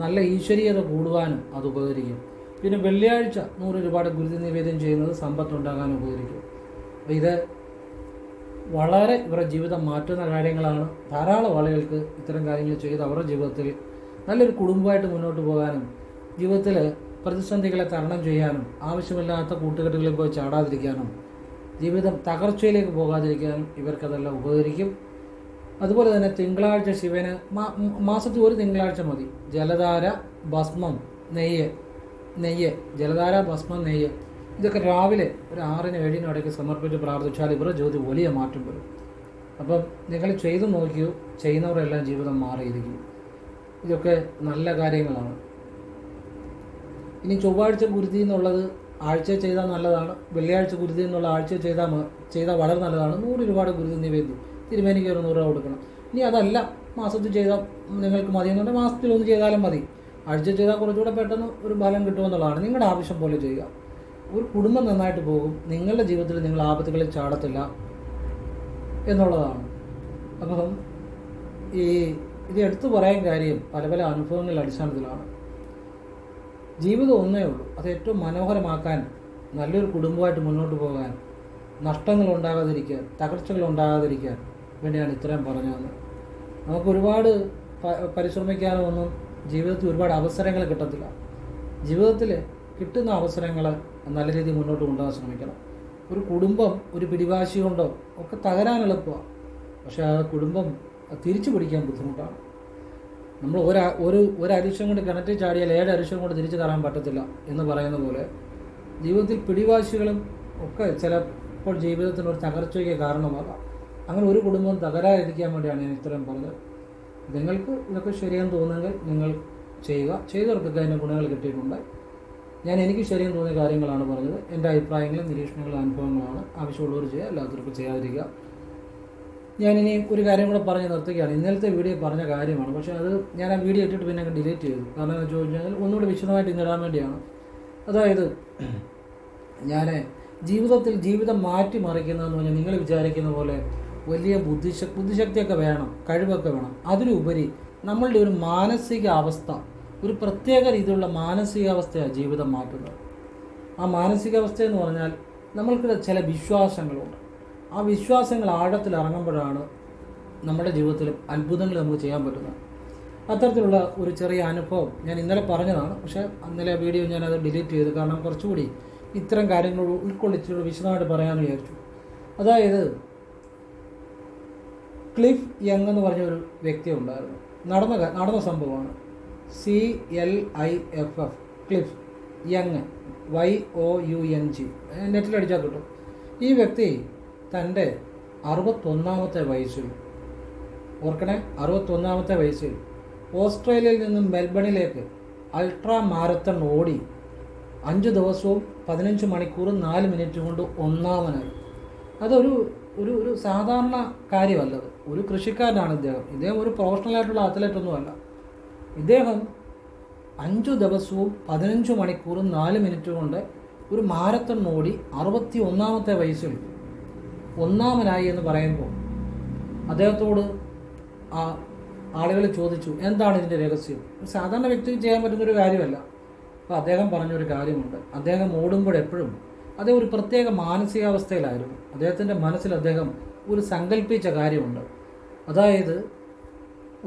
നല്ല ഈശ്വരീയത കൂടുവാനും അത് ഉപകരിക്കും. പിന്നെ വെള്ളിയാഴ്ച 100 രൂപയുടെ ഗുരുതി നിവേദ്യം ചെയ്യുന്നത് സമ്പത്തുണ്ടാകാൻ ഉപകരിക്കും. അപ്പോൾ ഇത് വളരെ ഇവരുടെ ജീവിതം മാറ്റുന്ന കാര്യങ്ങളാണ്. ധാരാളം ആളുകൾക്ക് ഇത്തരം കാര്യങ്ങൾ ചെയ്ത് അവരുടെ ജീവിതത്തിൽ നല്ലൊരു കുടുംബമായിട്ട് മുന്നോട്ട് പോകാനും ജീവിതത്തിൽ പ്രതിസന്ധികളെ തരണം ചെയ്യാനും ആവശ്യമില്ലാത്ത കൂട്ടുകെട്ടുകളിൽ പോയി ചാടാതിരിക്കാനും ജീവിതം തകർച്ചയിലേക്ക് പോകാതിരിക്കാനും ഇവർക്കതെല്ലാം ഉപകരിക്കും. അതുപോലെ തന്നെ തിങ്കളാഴ്ച ശിവന് മാസത്തിൽ ഒരു തിങ്കളാഴ്ച മതി ജലധാര, ഭസ്മം, നെയ്യ്, ജലധാര, ഭസ്മം, നെയ്യ് ഇതൊക്കെ രാവിലെ ഒരു 6-നും 7-നും ഇടയ്ക്ക് സമർപ്പിച്ച് പ്രാർത്ഥിച്ചാൽ ഇവരുടെ ജീവിതത്തിൽ വലിയ മാറ്റം വരും. അപ്പം നിങ്ങൾ ചെയ്തു നോക്കിയോ, ചെയ്യുന്നവരെല്ലാം ജീവിതം മാറിയിരിക്കും. ഇതൊക്കെ നല്ല കാര്യങ്ങളാണ്. ഇനി ചൊവ്വാഴ്ച ഗുരുതി എന്നുള്ളത് ആഴ്ച ചെയ്താൽ നല്ലതാണ്. വെള്ളിയാഴ്ച ഗുരുതി എന്നുള്ള ആഴ്ച ചെയ്താൽ വളരെ നല്ലതാണ്. 100 രൂപയുടെ ഗുരുതി നിവേദ്യം തിരുമേനിക്ക് ഒരു 100 രൂപ കൊടുക്കണം. ഇനി അതല്ല മാസത്തിൽ ചെയ്താൽ നിങ്ങൾക്ക് മതി എന്നുണ്ടെങ്കിൽ മാസത്തിൽ ഒന്ന് ചെയ്താലും മതി. ആഴ്ച ചെയ്താൽ കുറച്ചുകൂടെ പെട്ടെന്ന് ഒരു ഫലം കിട്ടുമെന്നുള്ളതാണ്. നിങ്ങളുടെ ആവശ്യം പോലെ ചെയ്യുക. ഒരു കുടുംബം നന്നായിട്ട് പോകും. നിങ്ങളുടെ ജീവിതത്തിൽ നിങ്ങൾ ആപത്തുകളിൽ ചാടത്തില്ല എന്നുള്ളതാണ്. അപ്പം ഇത് എടുത്തു പറയാൻ കാര്യം പല അനുഭവങ്ങളുടെ അടിസ്ഥാനത്തിലാണ്. ജീവിതം ഒന്നേ ഉള്ളൂ. അത് ഏറ്റവും മനോഹരമാക്കാൻ, നല്ലൊരു കുടുംബമായിട്ട് മുന്നോട്ട് പോകാൻ, നഷ്ടങ്ങൾ ഉണ്ടാകാതിരിക്കാൻ, തകർച്ചകൾ ഉണ്ടാകാതിരിക്കാൻ വേണ്ടിയാണ് ഇത്രയും പറഞ്ഞത്. നമുക്ക് ഒരുപാട് പരിശ്രമിക്കാനോ ഒന്നും ജീവിതത്തിൽ ഒരുപാട് അവസരങ്ങൾ കിട്ടത്തില്ല. ജീവിതത്തിൽ കിട്ടുന്ന അവസരങ്ങൾ നല്ല രീതിയിൽ മുന്നോട്ട് കൊണ്ടുപോകാൻ ശ്രമിക്കണം. ഒരു കുടുംബം ഒരു പിടിവാശി കൊണ്ടോ ഒക്കെ തകരാൻ എളുപ്പമാണ്. പക്ഷേ ആ കുടുംബം തിരിച്ചു പിടിക്കാൻ ബുദ്ധിമുട്ടാണ്. നമ്മൾ ഒരു അരിശം കൊണ്ട് കിണറ്റിൽ ചാടിയാൽ 7 അരിശം കൊണ്ട് തിരിച്ചു കയറാൻ പറ്റത്തില്ല എന്ന് പറയുന്ന പോലെ ജീവിതത്തിൽ പിടിവാശികളും ഒക്കെ ചിലപ്പോൾ ജീവിതത്തിനൊരു തകർച്ചയ്ക്ക് കാരണമാകാം. അങ്ങനെ ഒരു കുടുംബം തകരാതിരിക്കാൻ വേണ്ടിയാണ് ഞാൻ ഇത്രയും പറഞ്ഞത്. നിങ്ങൾക്ക് ഇതൊക്കെ ശരിയെന്ന് തോന്നുമെങ്കിൽ നിങ്ങൾ ചെയ്യുക. ചെയ്തവർക്കൊക്കെ അതിൻ്റെ ഗുണങ്ങൾ കിട്ടിയിട്ടുണ്ട്. എനിക്ക് ശരിയെന്ന് തോന്നിയ കാര്യങ്ങളാണ് പറഞ്ഞത്. എൻ്റെ അഭിപ്രായങ്ങളും നിരീക്ഷണങ്ങളും അനുഭവങ്ങളാണ്. ആവശ്യമുള്ളവർ ചെയ്യുക, അല്ലാത്തവർക്ക് ചെയ്യാതിരിക്കുക. ഞാനിനി ഒരു കാര്യം കൂടെ പറഞ്ഞ് നിർത്തുകയാണ്. ഇന്നലത്തെ വീഡിയോ പറഞ്ഞ കാര്യമാണ്, പക്ഷേ അത് ഞാൻ ആ വീഡിയോ ഇട്ടിട്ട് പിന്നെ അങ്ങ് ഡിലീറ്റ് ചെയ്തു. കാരണം എന്ന് വെച്ച് കഴിഞ്ഞാൽ ഒന്നുകൂടി വിശദമായിട്ട് ഇന്നിടാൻ വേണ്ടിയാണ്. അതായത് ഞാൻ ജീവിതം മാറ്റിമറിക്കുന്നതെന്ന് പറഞ്ഞാൽ നിങ്ങൾ വിചാരിക്കുന്ന പോലെ വലിയ ബുദ്ധിശക്തിയൊക്കെ വേണം, കഴിവൊക്കെ വേണം. അതിലുപരി നമ്മളുടെ ഒരു മാനസിക അവസ്ഥ, ഒരു പ്രത്യേക രീതിയിലുള്ള മാനസികാവസ്ഥയാണ് ജീവിതം മാറ്റുന്നത്. ആ മാനസികാവസ്ഥ എന്ന് പറഞ്ഞാൽ നമ്മൾക്ക് ചില വിശ്വാസങ്ങളുണ്ട്. ആ വിശ്വാസങ്ങൾ ആഴത്തിൽ ഇറങ്ങുമ്പോഴാണ് നമ്മുടെ ജീവിതത്തിൽ അത്ഭുതങ്ങൾ നമുക്ക് ചെയ്യാൻ പറ്റുന്നത്. അത്തരത്തിലുള്ള ഒരു ചെറിയ അനുഭവം ഞാൻ ഇന്നലെ പറഞ്ഞതാണ്. പക്ഷേ ഇന്നലെ വീഡിയോ ഞാനത് ഡിലീറ്റ് ചെയ്തു. കാരണം കുറച്ചുകൂടി ഇത്തരം കാര്യങ്ങൾ ഉൾക്കൊള്ളിച്ചുകൂടി വിശദമായിട്ട് പറയാമെന്ന് വിചാരിച്ചു. അതായത് ക്ലിഫ് യങ് എന്ന് പറഞ്ഞൊരു വ്യക്തി ഉണ്ടായിരുന്നു. നടന്ന സംഭവമാണ്. CLIFF, ക്ലിഫ് യങ്, YOUNG, നെറ്റിലടിച്ചാൽ കിട്ടും. ഈ വ്യക്തി തൻ്റെ 61ാമത്തെ വയസ്സിൽ, ഓർക്കണേ, 61ാമത്തെ വയസ്സിൽ ഓസ്ട്രേലിയയിൽ നിന്നും മെൽബണിലേക്ക് അൾട്രാ മാരത്തൺ ഓടി 5 ദിവസവും 15 മണിക്കൂറും 4 മിനിറ്റ് കൊണ്ട് ഒന്നാമനായി. അതൊരു സാധാരണ കാര്യമല്ലത്. ഒരു കൃഷിക്കാരനാണ് ഇദ്ദേഹം ഒരു പ്രൊഫഷണലായിട്ടുള്ള അത്ലറ്റൊന്നുമല്ല. ഇദ്ദേഹം 5 ദിവസവും 15 മണിക്കൂറും 4 മിനിറ്റ് കൊണ്ട് ഒരു മാരത്തൺ ഓടി 61ാമത്തെ വയസ്സിൽ ഒന്നാമനായി എന്ന് പറയുമ്പോൾ അദ്ദേഹത്തോട് ആ ആളുകൾ ചോദിച്ചു, എന്താണ് ഇതിൻ്റെ രഹസ്യം? സാധാരണ വ്യക്തിക്ക് ചെയ്യാൻ പറ്റുന്നൊരു കാര്യമല്ല. അപ്പോൾ അദ്ദേഹം പറഞ്ഞൊരു കാര്യമുണ്ട്. അദ്ദേഹം ഓടുമ്പോഴെപ്പോഴും അദ്ദേഹം ഒരു പ്രത്യേക മാനസികാവസ്ഥയിലായിരുന്നു. അദ്ദേഹത്തിൻ്റെ മനസ്സിൽ അദ്ദേഹം ഒരു സങ്കല്പിച്ച കാര്യമുണ്ട്. അതായത്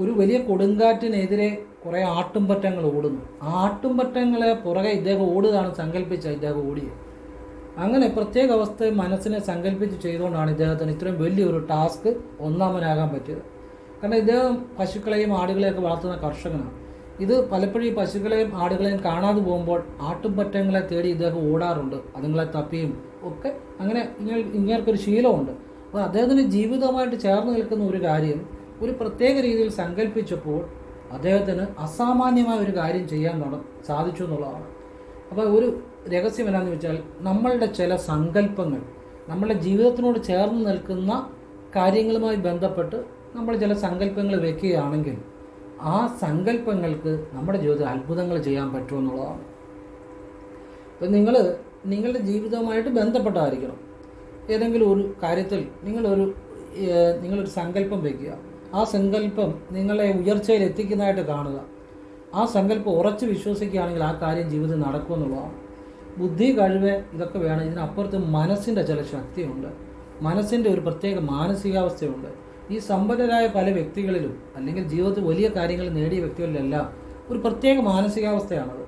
ഒരു വലിയ കൊടുങ്കാറ്റിനെതിരെ കുറേ ആട്ടുംപറ്റങ്ങൾ ഓടുന്നു. ആ ആട്ടുംപറ്റങ്ങളെ പുറകെ ഇദ്ദേഹം ഓടുകയാണ് സങ്കല്പിച്ച ഇദ്ദേഹം ഓടിയത്. അങ്ങനെ പ്രത്യേക അവസ്ഥ മനസ്സിനെ സങ്കല്പിച്ച് ചെയ്തുകൊണ്ടാണ് ഇദ്ദേഹത്തിന് ഇത്രയും വലിയൊരു ടാസ്ക് ഒന്നാമനാകാൻ പറ്റിയത്. കാരണം ഇദ്ദേഹം പശുക്കളെയും ആടുകളെയൊക്കെ വളർത്തുന്ന കർഷകനാണ്. ഇത് പലപ്പോഴും ഈ പശുക്കളെയും ആടുകളെയും കാണാതെ പോകുമ്പോൾ ആട്ടുംപറ്റങ്ങളെ തേടി ഇദ്ദേഹം ഓടാറുണ്ട്, അതുങ്ങളെ തപ്പിയും ഒക്കെ. അങ്ങനെ ഇങ്ങനൊരു ശീലമുണ്ട്. അപ്പോൾ അദ്ദേഹത്തിന് ജീവിതവുമായിട്ട് ചേർന്ന് നിൽക്കുന്ന ഒരു കാര്യം ഒരു പ്രത്യേക രീതിയിൽ സങ്കല്പിച്ചപ്പോൾ അദ്ദേഹത്തിന് അസാമാന്യമായ ഒരു കാര്യം ചെയ്യാൻ സാധിച്ചു എന്നുള്ളതാണ്. അപ്പോൾ ഒരു രഹസ്യം എന്നാന്ന് വെച്ചാൽ, നമ്മളുടെ ചില സങ്കല്പങ്ങൾ നമ്മളുടെ ജീവിതത്തിനോട് ചേർന്ന് നിൽക്കുന്ന കാര്യങ്ങളുമായി ബന്ധപ്പെട്ട് നമ്മൾ ചില സങ്കല്പങ്ങൾ വെക്കുകയാണെങ്കിൽ ആ സങ്കല്പങ്ങൾക്ക് നമ്മുടെ ജീവിതത്തിൽ അത്ഭുതങ്ങൾ ചെയ്യാൻ പറ്റുമെന്നുള്ളതാണ്. ഇപ്പം നിങ്ങളുടെ ജീവിതവുമായിട്ട് ബന്ധപ്പെട്ടായിരിക്കണം. ഏതെങ്കിലും ഒരു കാര്യത്തിൽ നിങ്ങളൊരു സങ്കല്പം വയ്ക്കുക. ആ സങ്കല്പം നിങ്ങളെ ഉയർച്ചയിൽ എത്തിക്കുന്നതായിട്ട് കാണുക. ആ സങ്കല്പം ഉറച്ച് വിശ്വസിക്കുകയാണെങ്കിൽ ആ കാര്യം ജീവിതത്തിൽ നടക്കുമെന്നുള്ളതാണ്. ബുദ്ധി, കഴിവ് ഇതൊക്കെ വേണം. ഇതിനപ്പുറത്ത് മനസ്സിൻ്റെ ചില ശക്തിയുണ്ട്. മനസ്സിൻ്റെ ഒരു പ്രത്യേക മാനസികാവസ്ഥയുണ്ട്. ഈ സമ്പന്നരായ പല വ്യക്തികളിലും അല്ലെങ്കിൽ ജീവിതത്തിൽ വലിയ കാര്യങ്ങൾ നേടിയ വ്യക്തികളിലെല്ലാം ഒരു പ്രത്യേക മാനസികാവസ്ഥയാണത്.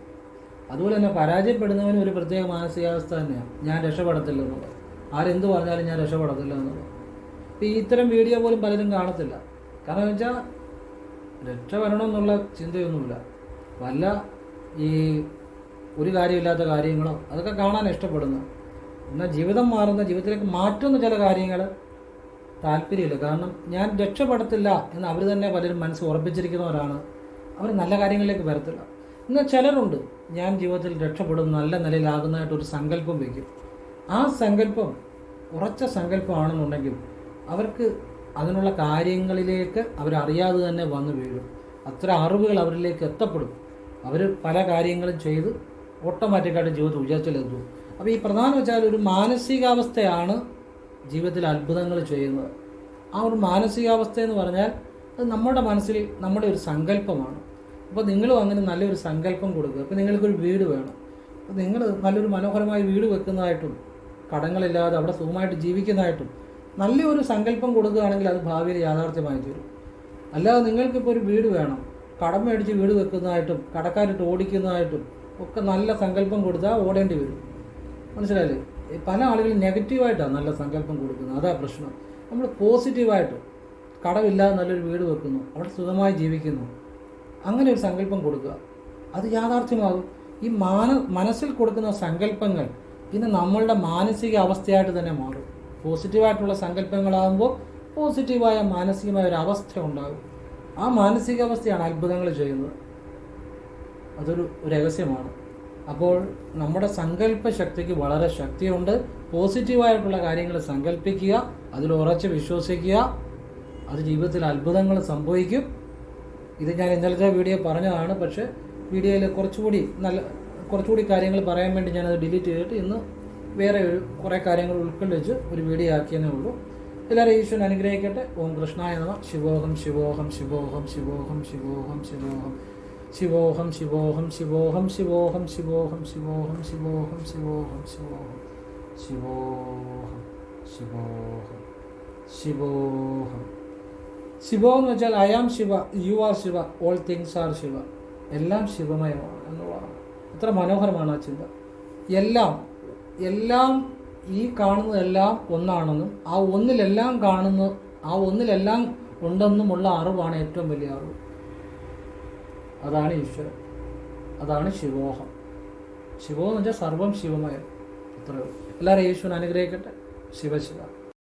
അതുപോലെ തന്നെ പരാജയപ്പെടുന്നവനും ഒരു പ്രത്യേക മാനസികാവസ്ഥ തന്നെയാണ്. ഞാൻ രക്ഷപ്പെടത്തില്ല എന്നുള്ളത്. ആരെന്ത് പറഞ്ഞാലും ഞാൻ രക്ഷപ്പെടത്തില്ല എന്നുള്ളത്. ഇപ്പോൾ ഇത്തരം വീഡിയോ പോലും പലരും കാണത്തില്ല. കാരണം വെച്ചാൽ രക്ഷപ്പെടണമെന്നുള്ള ചിന്തയൊന്നുമില്ല. വല്ല ഈ ഒരു കാര്യമില്ലാത്ത കാര്യങ്ങളോ അതൊക്കെ കാണാൻ ഇഷ്ടപ്പെടുന്നു. എന്നാൽ ജീവിതം മാറുന്ന, ജീവിതത്തിലേക്ക് മാറ്റുന്ന ചില കാര്യങ്ങൾ താല്പര്യമില്ല. കാരണം ഞാൻ രക്ഷപ്പെടത്തില്ല എന്ന് അവർ തന്നെ പലരും മനസ്സ് ഉറപ്പിച്ചിരിക്കുന്നവരാണ്. അവർ നല്ല കാര്യങ്ങളിലേക്ക് വരത്തില്ല. എന്നാൽ ചിലരുണ്ട്, ഞാൻ ജീവിതത്തിൽ രക്ഷപ്പെടും, നല്ല നിലയിലാകുന്നതായിട്ടൊരു സങ്കല്പം വയ്ക്കും. ആ സങ്കല്പം ഉറച്ച സങ്കല്പമാണെന്നുണ്ടെങ്കിൽ അവർക്ക് അതിനുള്ള കാര്യങ്ങളിലേക്ക് അവരറിയാതെ തന്നെ വന്നു വീഴും. അത്ര അറിവുകൾ അവരിലേക്ക് എത്തപ്പെടും. അവർ പല കാര്യങ്ങളും ചെയ്ത് ഓട്ടോമാറ്റിക്കായിട്ട് ജീവിതത്തിൽ ഉയർച്ചയിലെത്തും. അപ്പോൾ ഈ പ്രധാനം വെച്ചാൽ ഒരു മാനസികാവസ്ഥയാണ് ജീവിതത്തിൽ അത്ഭുതങ്ങൾ ചെയ്യുന്നത്. ആ ഒരു മാനസികാവസ്ഥ എന്ന് പറഞ്ഞാൽ അത് നമ്മുടെ മനസ്സിൽ നമ്മുടെ ഒരു സങ്കല്പമാണ്. അപ്പോൾ നിങ്ങളും അങ്ങനെ നല്ലൊരു സങ്കല്പം കൊടുക്കുക. അപ്പോൾ നിങ്ങൾക്കൊരു വീട് വേണം. അപ്പോൾ നിങ്ങൾ നല്ലൊരു മനോഹരമായ വീട് വെക്കുന്നതായിട്ടും കടങ്ങളില്ലാതെ അവിടെ സുഖമായിട്ട് ജീവിക്കുന്നതായിട്ടും നല്ലൊരു സങ്കല്പം കൊടുക്കുകയാണെങ്കിൽ അത് ഭാവിയിൽ യാഥാർത്ഥ്യമായി തീരും. അല്ലാതെ നിങ്ങൾക്കിപ്പോൾ ഒരു വീട് വേണം, കടം മേടിച്ച് വീട് വെക്കുന്നതായിട്ടും കടക്കാരിട്ട് ഓടിക്കുന്നതായിട്ടും ഒക്കെ നല്ല സങ്കല്പം കൊടുത്താൽ ഓടേണ്ടി വരും. മനസ്സിലായില്ലേ? പല ആളുകളും നെഗറ്റീവായിട്ടാണ് നല്ല സങ്കല്പം കൊടുക്കുന്നത്. അതാ പ്രശ്നം. നമ്മൾ പോസിറ്റീവായിട്ട് കടമില്ലാതെ നല്ലൊരു വീട് വെക്കുന്നു, അവിടെ സുഖമായി ജീവിക്കുന്നു, അങ്ങനെ ഒരു സങ്കല്പം കൊടുക്കുക. അത് യാഥാർത്ഥ്യമാകും. ഈ മനസ്സിൽ കൊടുക്കുന്ന സങ്കല്പങ്ങൾ പിന്നെ നമ്മളുടെ മാനസിക അവസ്ഥയായിട്ട് തന്നെ മാറും. പോസിറ്റീവായിട്ടുള്ള സങ്കല്പങ്ങളാകുമ്പോൾ പോസിറ്റീവായ മാനസികമായ ഒരു അവസ്ഥ ഉണ്ടാകും. ആ മാനസികാവസ്ഥയാണ് അത്ഭുതങ്ങൾ ചെയ്യുന്നത്. അതൊരു രഹസ്യമാണ്. അപ്പോൾ നമ്മുടെ സങ്കല്പ ശക്തിക്ക് വളരെ ശക്തിയുണ്ട്. പോസിറ്റീവായിട്ടുള്ള കാര്യങ്ങൾ സങ്കല്പിക്കുക, അതിൽ ഉറച്ച് വിശ്വസിക്കുക, അത് ജീവിതത്തിൽ അത്ഭുതങ്ങൾ സംഭവിക്കും. ഇത് ഞാൻ ഇന്നലത്തെ വീഡിയോ പറഞ്ഞതാണ്. പക്ഷേ വീഡിയോയിൽ കുറച്ചുകൂടി കാര്യങ്ങൾ പറയാൻ വേണ്ടി ഞാനത് ഡിലീറ്റ് ചെയ്തിട്ട് ഇന്ന് വേറെ കുറേ കാര്യങ്ങൾ ഉൾക്കൊള്ളിച്ച് ഒരു വീഡിയോ ആക്കിയെന്നേ ഉള്ളൂ. എല്ലാവരും ഈശ്വരൻ അനുഗ്രഹിക്കട്ടെ. ഓം കൃഷ്ണായ നമഃ. ശിവോഹം ശിവോഹം ശിവോഹം ശിവോഹം ശിവോഹം ശിവോഹം ശിവോഹം ശിവോഹം ശിവോഹം ശിവോഹം ശിവോഹം ശിവോഹം ശിവോഹം ശിവോഹം ശിവോഹം ശിവോഹം ശിവോഹം ശിവോഹം. ശിവോഹം എന്ന് വെച്ചാൽ I am Shiva, you are Shiva, all things are Shiva. എല്ലാം ശിവമയമാണ് എന്നുള്ളതാണ്. എത്ര മനോഹരമാണ് ആ ചിന്ത. എല്ലാം ഈ കാണുന്നതെല്ലാം ഒന്നാണെന്നും ആ ഒന്നിലെല്ലാം ഉണ്ടെന്നുമുള്ള അറിവാണ് ഏറ്റവും വലിയ അറിവ്. അതാണ് ഈശ്വരൻ, അതാണ് ശിവോഹം. ശിവോഹം എന്ന് വെച്ചാൽ സർവം ശിവമയം. അത്രയോ. എല്ലാവരും ഈശ്വരൻ അനുഗ്രഹിക്കട്ടെ. ശിവശിവ.